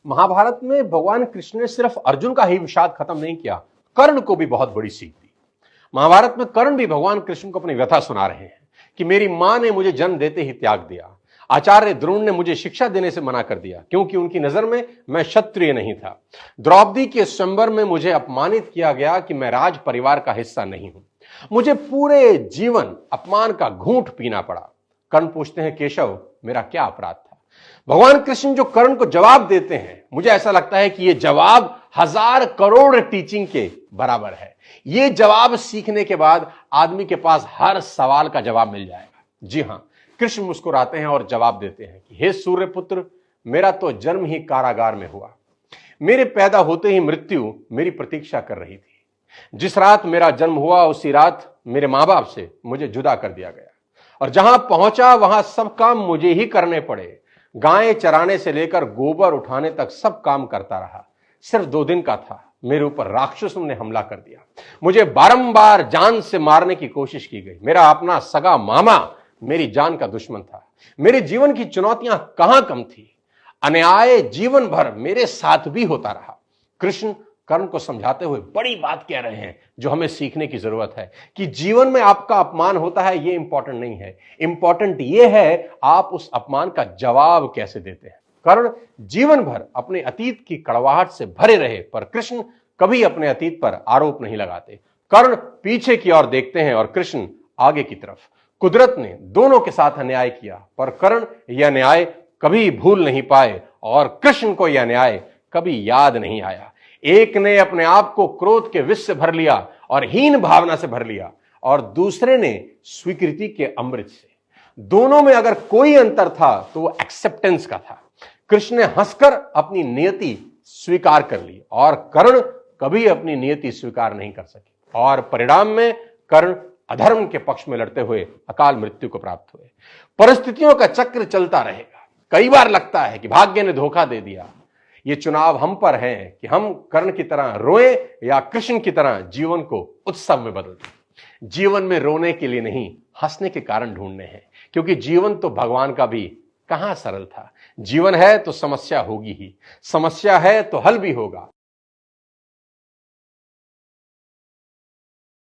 महाभारत में भगवान कृष्ण ने सिर्फ अर्जुन का ही विषाद खत्म नहीं किया, कर्ण को भी बहुत बड़ी सीख दी। महाभारत में कर्ण भी भगवान कृष्ण को अपनी व्यथा सुना रहे हैं कि मेरी मां ने मुझे जन्म देते ही त्याग दिया, आचार्य द्रोण ने मुझे शिक्षा देने से मना कर दिया क्योंकि उनकी नजर में मैं क्षत्रिय नहीं था। द्रौपदी के स्वयंवर में मुझे अपमानित किया गया कि मैं राज परिवार का हिस्सा नहीं हूं। मुझे पूरे जीवन अपमान का घूंट पीना पड़ा। कर्ण पूछते हैं, केशव मेरा क्या अपराध था? भगवान कृष्ण जो कर्ण को जवाब देते हैं, मुझे ऐसा लगता है कि यह जवाब 1000 करोड़ टीचिंग के बराबर है। यह जवाब सीखने के बाद आदमी के पास हर सवाल का जवाब मिल जाएगा। जी हां, कृष्ण मुस्कुराते हैं और जवाब देते हैं कि हे सूर्यपुत्र, मेरा तो जन्म ही कारागार में हुआ। मेरे पैदा होते ही मृत्यु मेरी प्रतीक्षा कर रही थी। जिस रात मेरा जन्म हुआ उसी रात मेरे मां बाप से मुझे जुदा कर दिया गया और जहां पहुंचा वहां सब काम मुझे ही करने पड़े। गायें चराने से लेकर गोबर उठाने तक सब काम करता रहा। सिर्फ 2 दिन का था, मेरे ऊपर राक्षसों ने हमला कर दिया। मुझे बारंबार जान से मारने की कोशिश की गई। मेरा अपना सगा मामा मेरी जान का दुश्मन था। मेरे जीवन की चुनौतियां कहां कम थी। अन्याय जीवन भर मेरे साथ भी होता रहा। कृष्ण कर्ण को समझाते हुए बड़ी बात कह रहे हैं जो हमें सीखने की जरूरत है कि जीवन में आपका अपमान होता है, यह इंपॉर्टेंट नहीं है। इंपॉर्टेंट यह है आप उस अपमान का जवाब कैसे देते हैं। कर्ण जीवन भर अपने अतीत की कड़वाहट से भरे रहे, पर कृष्ण कभी अपने अतीत पर आरोप नहीं लगाते। कर्ण पीछे की ओर देखते हैं और कृष्ण आगे की तरफ। कुदरत ने दोनों के साथ अन्याय किया, पर कर्ण यह न्याय कभी भूल नहीं पाए और कृष्ण को यह न्याय कभी याद नहीं आया। एक ने अपने आप को क्रोध के विष से भर लिया और हीन भावना से भर लिया और दूसरे ने स्वीकृति के अमृत से। दोनों में अगर कोई अंतर था तो वो एक्सेप्टेंस का था। कृष्ण ने हंसकर अपनी नियति स्वीकार कर ली और कर्ण कभी अपनी नियति स्वीकार नहीं कर सके और परिणाम में कर्ण अधर्म के पक्ष में लड़ते हुए अकाल मृत्यु को प्राप्त हुए। परिस्थितियों का चक्र चलता रहेगा। कई बार लगता है कि भाग्य ने धोखा दे दिया। ये चुनाव हम पर है कि हम कर्ण की तरह रोएं या कृष्ण की तरह जीवन को उत्सव में बदल दें। जीवन में रोने के लिए नहीं, हंसने के कारण ढूंढने हैं, क्योंकि जीवन तो भगवान का भी कहां सरल था। जीवन है तो समस्या होगी ही, समस्या है तो हल भी होगा।